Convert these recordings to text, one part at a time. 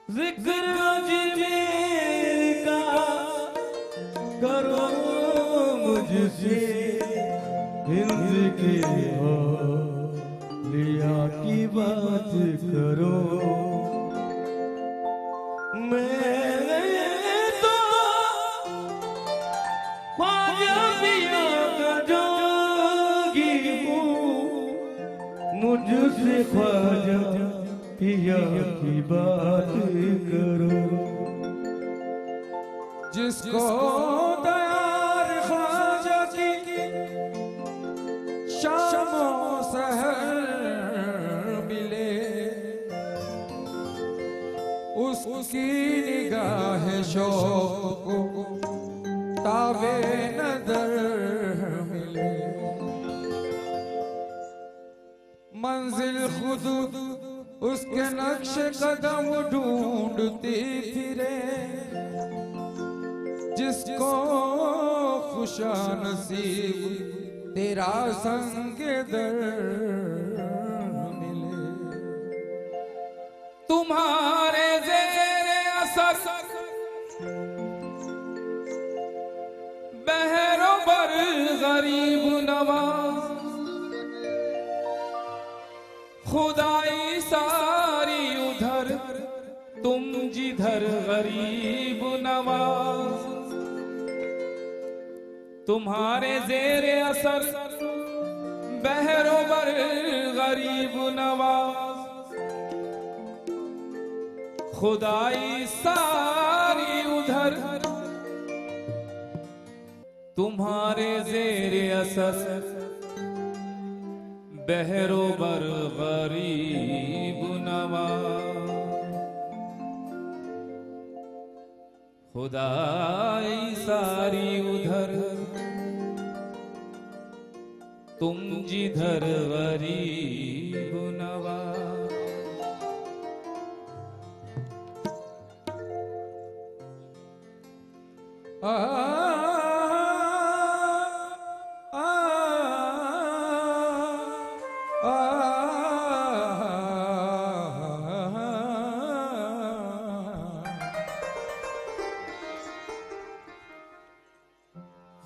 जिक्र अजमेर का करो मुझसे, हिंद के लिया की बात करो। मैं तो ख्वाजा पिया का जोगी हूँ, मुझसे ख्वाजा पिया की बात करो। जिसको दयार ख्वाजा की शाम सहर मिले, उसकी निगाह शौक को तावे नजर मिले। मंजिल खुद उसके नक्श कदम ढूंढती फिरे, जिसको खुशा नसीब तेरा संग दर मिले। तुम्हारे ज़ेरे असर बहरो बर गरीब नवाज, खुदाई सारी उधर तुम जिधर गरीब नवाज। तुम्हारे ज़ेरे असर बहरो बर गरीब नवाज, खुदाई सारी उधर तुम्हारे ज़ेरे असर बहरो बर गरीब नवाज। खुदाई सारी उधर तुम जिधर गरीब नवाज।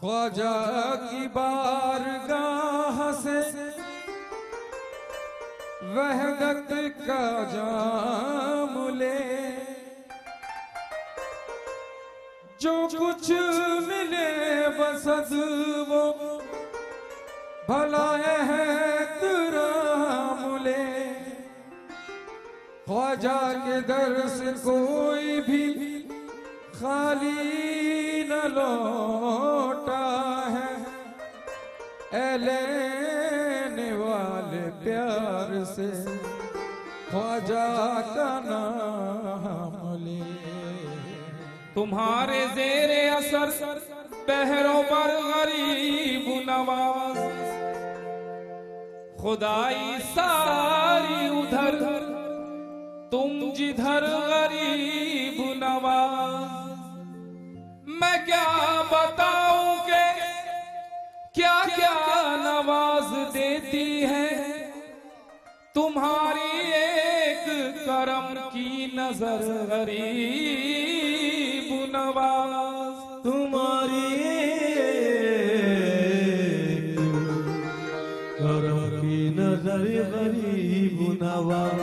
ख्वाजा की बारगाह से वहदत का जाम ले, जो कुछ मिले बसद वो भला है तेरा मुले। ख्वाजा के दर से कोई भी खाली न लौटा है, ऐ लेने वाले प्यार से ख्वाजा का नाम ले। तुम्हारे ज़ेरे असर बहरों पर गरीब नवाज, खुदाई सारी उधर तुम जिधर गरीब नवाज। मैं क्या बताऊं के क्या क्या नवाज देती है, तुम्हारी एक करम की नजर गरीब नवाज। तुम्हारी करम की नजर गरीब नवाज।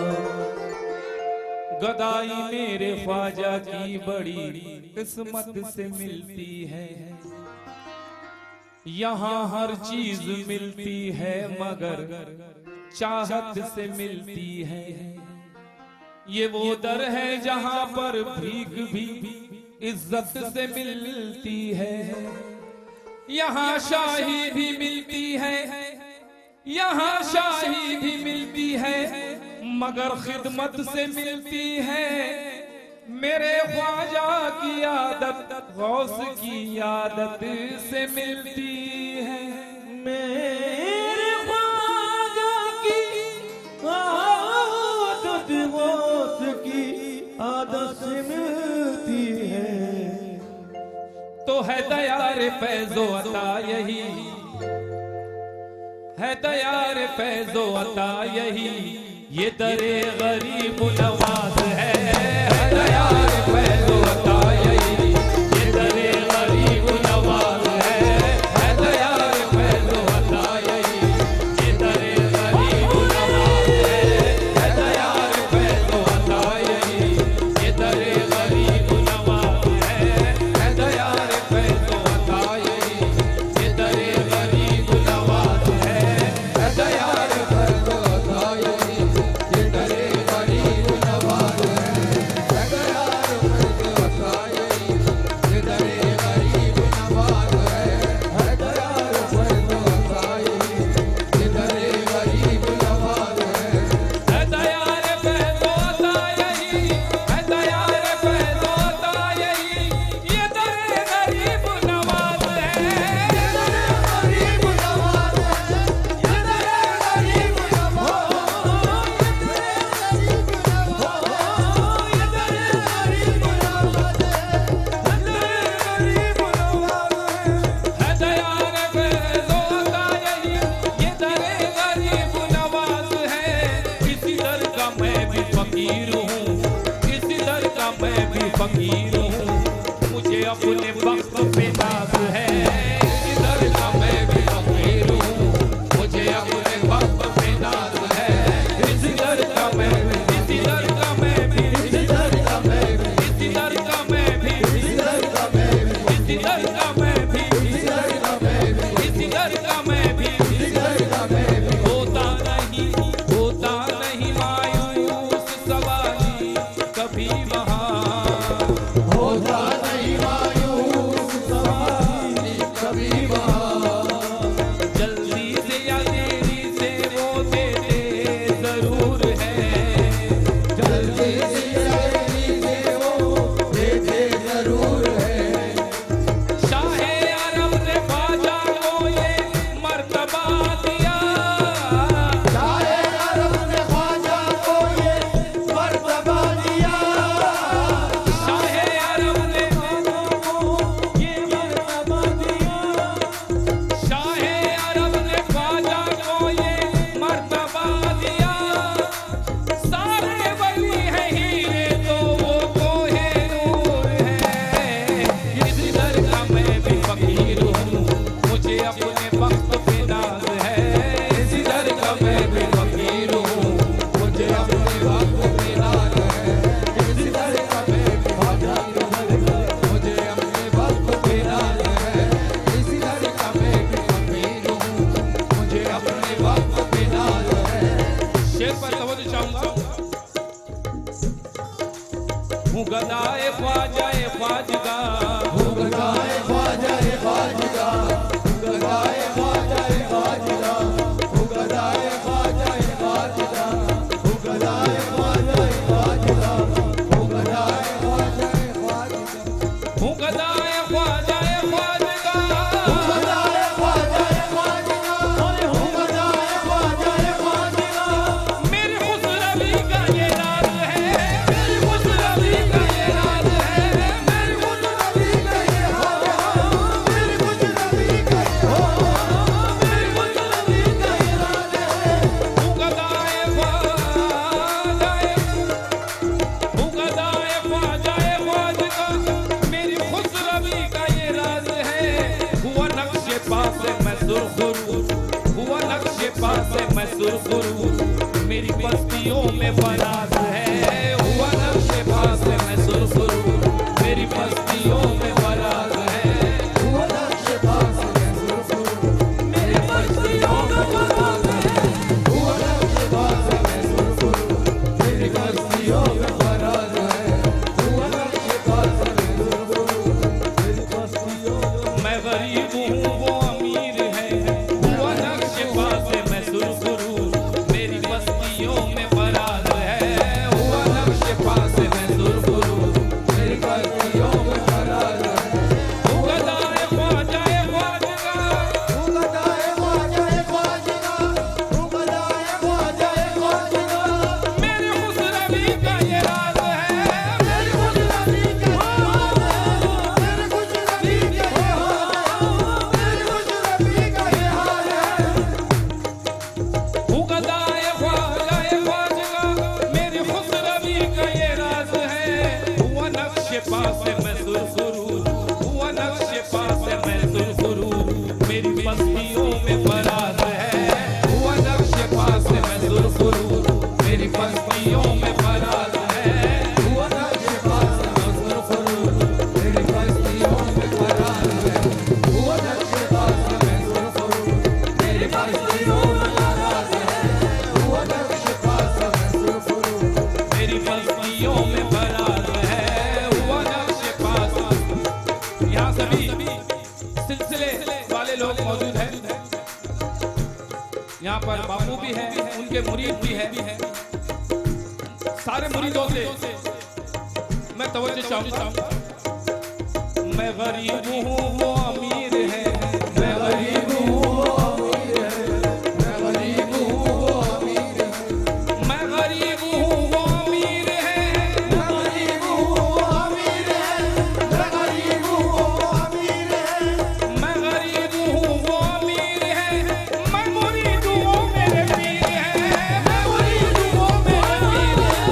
गदाई मेरे ख्वाजा की बड़ी किस्मत से मिलती है, यहाँ हर चीज मिलती है मगर चाहत से मिलती है। ये वो दर है जहाँ पर भीख भी इज्जत से मिलती है। यहाँ शाही भी मिलती है, यहाँ शाही भी मिलती है मगर खिदमत से मिलती है। मेरे ख्वाजा की आदत गौस की आदत से मिलती है। मेरे ख्वाजा की आदत गौस की आदत से मिलती है। तो है दयार फैज़ो अता यही, है दयार फैज़ो अता यही, ये दरे गरीब नवाज है। मैं भी फकीर हूँ, मुझे अपने वक्त पे नाज है। इसी दर का मैं भी फकीर हूँ, मुझे अपने वक्त पे नाज है। इसी दर का मैं भी, इसी दर का मैं भी, इसी दर का मैं भी, इसी दर का मैं भी, इसी दर का मैं भी, इसी दर का मैं भी, इसी दर का मैं भी, इसी दर का मैं भी, इसी दर का मैं भी। होता नहीं मायूस सवारी कभी वहाँ, होता नहीं मायूस सवारी कभी वहाँ। जल्दी से या देरी से वो देते जरूर है, जल्दी से या देरी से वो देते जरूर है। शाहे अरब ने ख्वाजा को ये मर्तबा दिया, शाहे अरब ने ख्वाजा को ये मर्तबा दिया। शाहे अरब ने ये मर्तबा दिया, शाहे अरब ने ख्वाजा को ये मर्तबा दिया। सारे वली है हीरे तो वो कोहे नूर है। इसी दर का मैं भी फकीर हूँ, मुझे अपने वक्त पे नाज है। इसी दर का मैं भी फकीर हूँ, मुझे अपने वक्त पे नाज है। इसी दर का मैं भी फकीर हूँ, मुझे अपने वक्त पे नाज है। इसी दर का मैं भी फकीर हूँ, मुझे अपने वक्त पे नाज है। शेर पर तवज्जो चाहूंगा। हूँ गदाए ख्वाजाए ख्वाजगा, गदाए ख्वाजाए ख्वाजगा, गदाए ख्वाजाए ख्वाजगा, गदाए ख्वाजाए ख्वाजगा, गदाए ख्वाजाए ख्वाजगा, गदाए ख्वाजाए ख्वाजगा, हूँ गदाए ख्वाजाए ख्वाजगा। गदाए ख्वाजाए ख्वाजगा, गदाए ख्वाजाए ख्वाजगा। मेरे खुसरवी का ये राज है, मेरे खुसरवी का ये राज है, मेरे खुसरवी का ये हाल है, मेरे कुछ नबी का ये हो, मेरे कुछ नबी का ये राज है। हूँ गदाए ख्वाजाए, हूँ गदाए ख्वाजाए ख्वाजगा। मेरी खुसरवी का ये राज है। हुआ नक्शे पास से मैं सुरखरू, हुआ नक्शे पास से मैं सुरखरू, मेरी बस्तियों में फराज है। हुआ नक्शे पास से मैं सुरखरू, मेरी बस्तियों में फराज है। हुआ नक्शे पास में सुरखरू, मेरी बस्तियों में फराज है। हुआ नक्शे पास में सुरखरू, मेरी बस्तियों में फराज है। हुआ नक्शे पास में सुरखरू, मेरी बस्तियों में। मैं गरीब हूँ वो अमीर है, हुआ नक्शे पास से मैं सुरखरू, मेरी बस्तियों में फराज है। हुआ नक्शे पास से मैं सुरखरू, मेरी बस्तियों में फराज है। गदाए ख्वाजाए ख्वाजगा। गदाए ख्वाजाए ख्वाजगा, गदाए ख्वाजाए ख्वाजगा। मेरे खुसरवी का ये राज है, मेरे कुछ नबी का ये हाल है, मेरे कुछ नबी का ये हाल है, मेरे कुछ नबी का ये हाल है। हूँ गदाए ख्वाजाए ख्वाजगा। मेरी खुसरवी का ये राज है। हुआ नक्शे पास से मैं सुरखरू, हुआ नक्शे पास से मैं सुरखरू, मेरी बस्तियों में फराज है। हुआ नक्शे पास से मैं सुरखरू, मेरी बस्तियों में फराज है। हुआ नक्शे पास में सुरखरू, मेरी बस्तियों में फराज है। हुआ नक्शे पास में सुरखरू, मेरी बस्तियों में फराज है। हुआ नक्शे पास में सुरखरू, मेरी बस्तियों में फराज है। हुआ नक्शे पास। यहाँ सभी सिलसिले वाले लोग मौजूद हैं। यहाँ पर बापू भी हैं, उनके मुरीद भी हैं। सारे मुरीदों से मैं तवज्जो चाहूंगा। मैं गरीब हूँ वो अमीर है, मैं गरीब हूँ वो अमीर है, मैं गरीब हूँ वो अमीर है। मैं गरीब हूँ वो अमीर है, मैं गरीब हूँ वो अमीर है। मैं गरीब हूँ वो अमीर है। मैं गरीब हूँ वो अमीर है, मैं मुरीद हूँ वो मेरे पीर है, मैं मुरीद हूँ वो मेरे पीर है,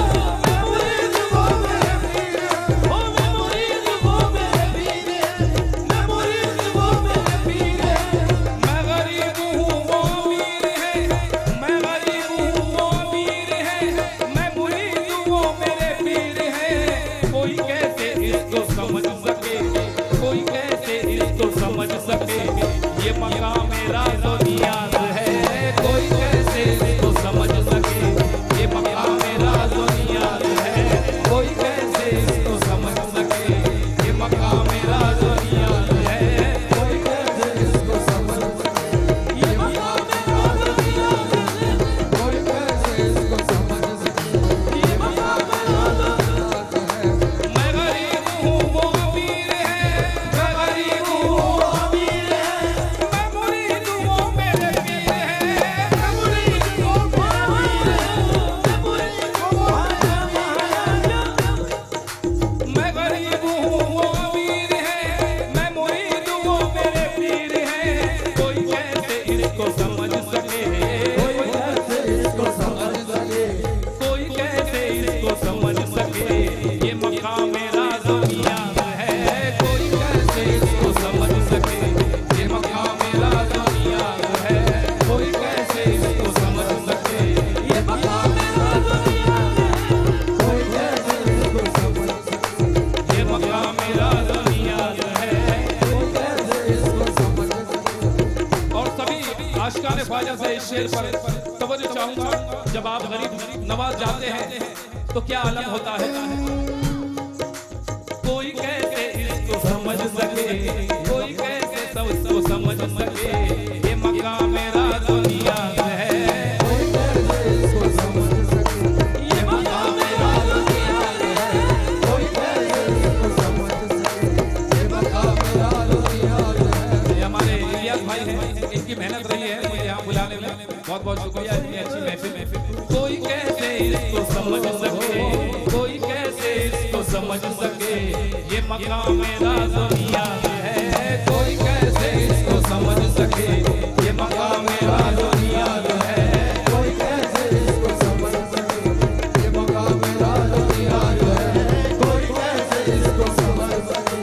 मैं मुरीद वो मेरे पीर है। कोई कैसे इसको समझ सके, कोई कैसे इसको समझ सके, ये मकाम राज़ो नियाज़ है, कोई कैसे इसको समझ सके, ये मकाम राज़ो नियाज़ है, कोई कैसे इसको समझ सके, ये मकाम राज़ो नियाज़ है, कोई कैसे इसको समझ सके, ये मकाम राज़ो नियाज़ है, कोई कैसे इसको समझ सके, ये मकाम राज़ो नियाज़ है। मैं गरीब हूँ वो अमीर है, मैं गरीब हूँ वो अमीर है, मैं मुरीद हूँ वो मेरे पीर है, मैं मुरीद हूँ वो मेरे पीर है, मैं गरीब हूँ वो अमीर है, मैं मुरीद हूँ वो मेरे पीर है, कोई कैसे इसको समझ सके, कोई कैसे इसको समझ सके, कोई कैसे इसको समझ सके, ये मकाम राज़ो नियाज़ है, कोई कैसे इसको समझ सके, ये मकाम राज़ो नियाज़ है, कोई कैसे इसको समझ सके, ये मकाम राज़ो नियाज़ है, कोई कैसे इसको समझ सके, ये मकाम राज़ो नियाज़ है। कोई कैसे इसको समझ सके। और सभी आशिकाने ख्वाजा से इस शेर पर तवज्जो चाहूंगा, जब आप गरीब नवाज जाते हैं तो क्या आलम होता है। कोई कैसे इसको समझ सके, कोई कैसे इसको समझ सके, ये मकाम राज़ो नियाज़ है, कोई कैसे इसको समझ सके, ये मकाम राज़ो नियाज़ है, कोई कैसे इसको समझ सके, ये मकाम राज़ो नियाज़ है। ये हमारे इलियास भाई हैं, इनकी मेहनत रही है मुझे यहाँ बुलाने में, बहुत बहुत शुक्रिया इतनी अच्छी महफिल। कोई कैसे इसको समझ सके, कोई कैसे इसको समझ सके, ये मकाम राज़ो नियाज़ है, कोई कैसे इसको समझ सके, ये मकाम राज़ो नियाज़ है, कोई कैसे इसको समझ सके, ये मकाम राज़ो नियाज़ है। कोई कैसे इसको समझ सके,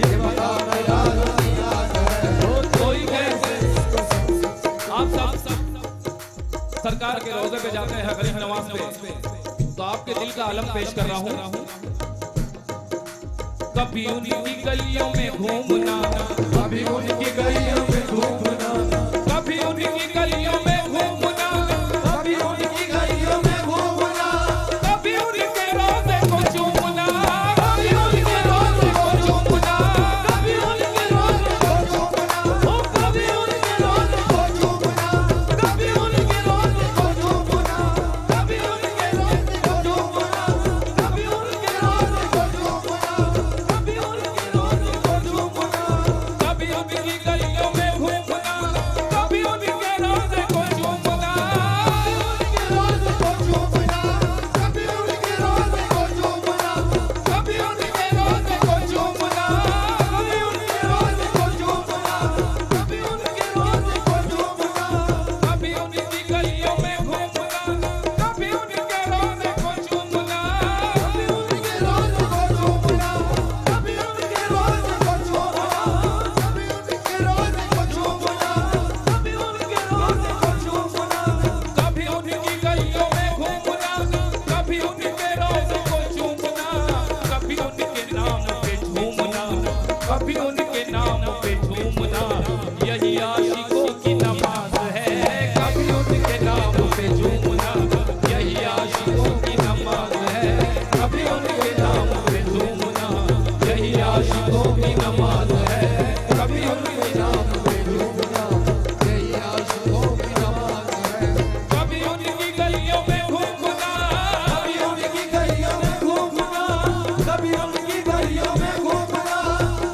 ये मकाम राज़ो नियाज़ है। कोई कैसे। आप सब सरकार के रोज़े पे जाते हैं गरीब नवाज पे, तो आपके दिल का आलम पेश कर रहा हूँ। कभी उनकी गलियों में घूमना, कभी उनकी गलियों में घूमना, कभी उनकी गलियों में घूमना, कभी उनकी गलियों में घूमना, कभी उनके रोज़े को चूमना, कभी उनके रोज़े को चूमना, कभी उनके रोज़े को चूमना, कभी उनके रोज़े को चूमना, कभी उनके रोज़े को चूमना, कभी उनके रोज़े को चूमना, कभी उनके रोज़े को चूमना, कभी उनके रोज़े को चूमना, कभी उनकी गलियों में घूमना, कभी उनके रोज़े को चूमना, उनके रोज़े को चूमना, कभी उनके रोज़े को चूमना, कभी उनके रोज़े को चूमना, कभी उनके रोज़े को चूमना, कभी उनके रोज़े को चूमना, कभी उनकी गलियों में घूमना, कभी उनके रोज़े को चूमना, कभी उनके रोज़े को चूमना, कभी उनके रोज़े को चूमना, कभी उनके रोज़े को चूमना, कभी उनके रोज़े को चूमना, कभी उनकी गलियों में घूमना, कभी उनके रोज़े को चूमना, कभी उनके नाम पे झूमना, कभी उनके नाम पे झूमना, यही आशिकों की नमाज है, कभी उनके नाम पे झूमना, यही आशिकों की नमाज है, कभी उनके नाम पे झूमना, यही आशिकों की नमाज है, कभी उनके नाम पे चूमना, यही आशिकों की नमाज़ है। कभी उनकी गलियों में घूमना, कभी उनकी गलियों में घूमना, कभी उनकी गलियों में घूमना,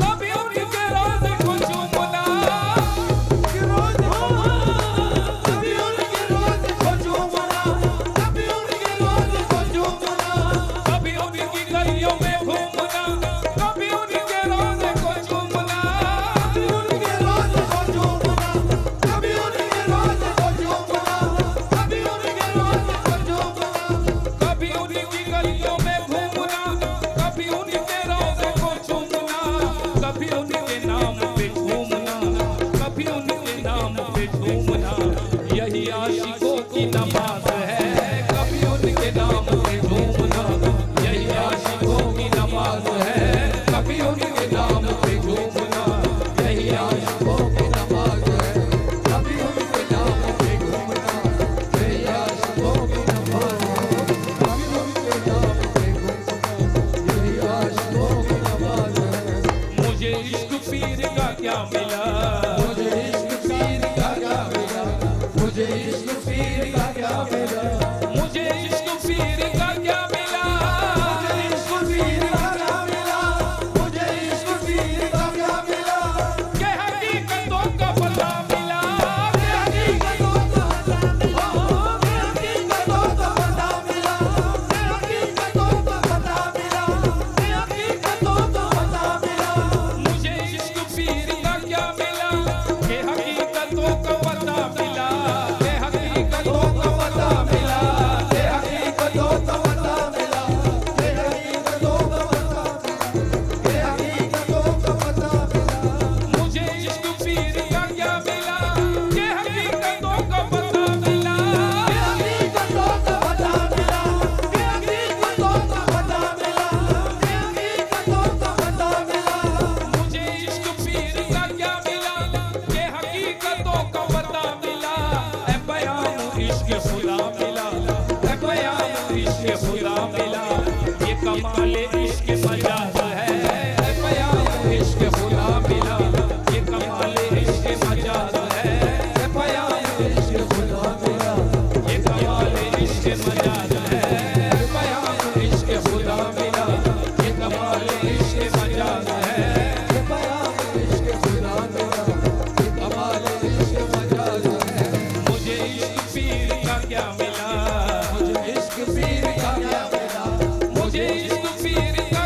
कभी उनके रोज़े को चूमना, कभी उनके रोज़े को चूमना, कभी उनके रोज़े को चूमना, कभी उनकी गलियों में घूमना, कभी उनके रोज़े को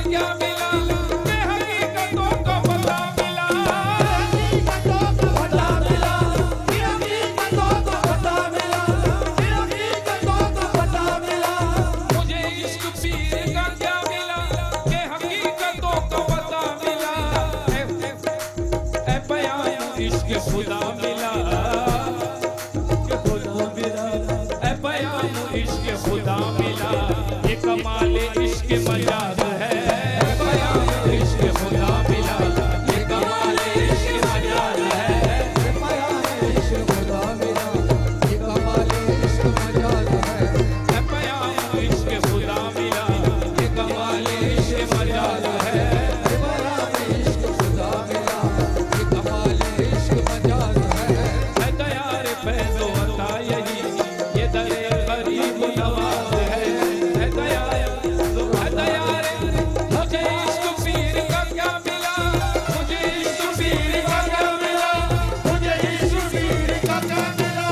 क्या मिला, ये हकीकतों का पता मिला। हकीकतों का पता मिला, ये हकीकतों का पता मिला, ये हकीकतों का पता मिला। मुझे इश्क पीर का क्या मिला, ये हकीकतों का पता मिला। ए बयान इश्क खुदा मिला, खुदा मेरा ए बयान इश्क खुदा मिला। ये कमाल इश्क मजाज है, ए बयान इश्क खुदा मिला। ये कमाल इश्क मजाज है, ये बयान इश्क खुदा मिला, ये कमाल इश्क मजाज है। ए बयान इश्क खुदा मिला। ये कमाल इश्क मजाज है। ये बयान इश्क खुदा मिला, ये कमाल इश्क मजाज है। है दयार फैज़ो अता यही, ये दरे गरीब नवाज है। है दयार मुझे इश्क पीर का क्या मिला, मुझे इश्क पीर का क्या मिला, मुझे इश्क पीर का क्या मिला,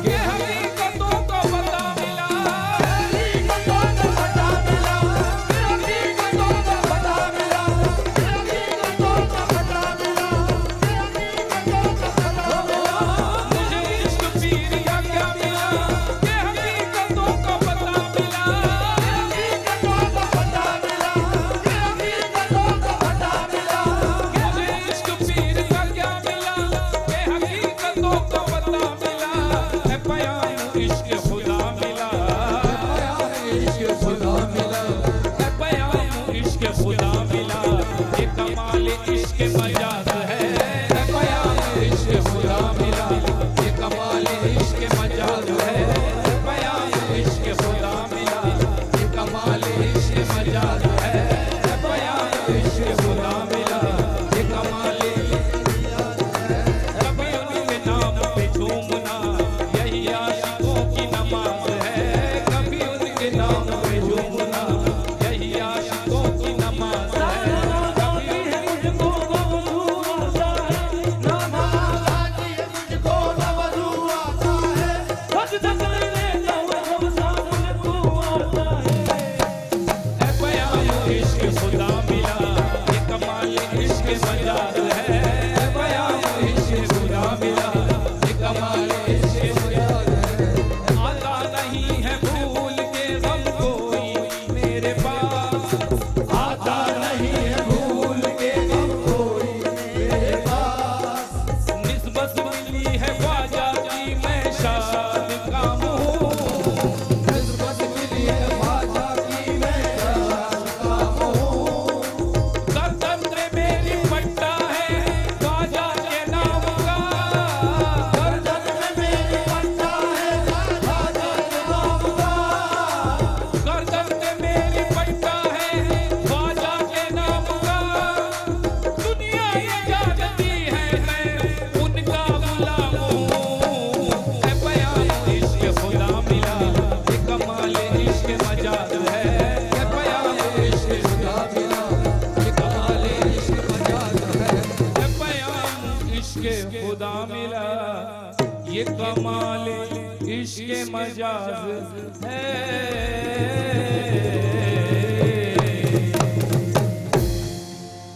ये हकीकतों का पता मिला। हकीकतों का पता मिला, ये हकीकतों का पता मिला, ये हकीकतों का पता मिला, ये हकीकतों का पता मिला। मुझे इश्क पीर का क्या मिला, ये हकीकतों का पता मिला। हकीकतों का पता मिला, ये हकीकतों का पता मिला। मुझे इश्क पीर का क्या मिला, ये हकीकतों का पता मिला। है बयान इश्क खुदा मिला, बयान इश्क खुदा मिला, है बयान इश्क खुदा मिला। ये कमाल इश्क मजाज है, है बयान इश्क खुदा मिला। ये कमाल इश्क मजाज है, है बयान इश्क खुदा मिला। ये कमाल इश्क मजाज है, है बयान इश्क खुदा मिला। ये कमाल कभी उनके नाम पे झूमना, यही आशिकों की नमाज है। कभी उनके नाम पे झूमना, यही आशिकों की नमाज है। कभी मुझको वजू आता है, नमाज़ी मुझको वज़ू आता है। सजदा करने जाऊं सब सामने तू आता है। है बयान इश्क खुदा मिला, ये कमाल इश्क मजाज है। है बयान इश्क खुदा मिला, ये कमाल इश्क मजाज है। आता नहीं है भूल के गम कोई मेरे पास, आता नहीं है भूल के गम कोई मेरे पास। निस्बत मिली है ख्वाजा की मैं शाद काम हूँ। निस्बत मिली है ख्वाजा की मैं शाद काम हूँ। गर्दन पे मेरी पट्टा है ख्वाजा के नाम का। गर्दन में मेरी पट्टा है ख्वाजा के नाम का। गर्दन पे मेरी पट्टा है ख्वाजा के नाम का। दुनिया ये जानती है मैं उनका गुलाम हूँ। है बयान इश्क खुदा मिला, ये कमाल इश्क मजाज है। है बयान इश्क खुदा मिला, ये कमाल इश्क मजाज है। है बयान इश्क खुदा मिला, ये कमाल इश्क मजाज है।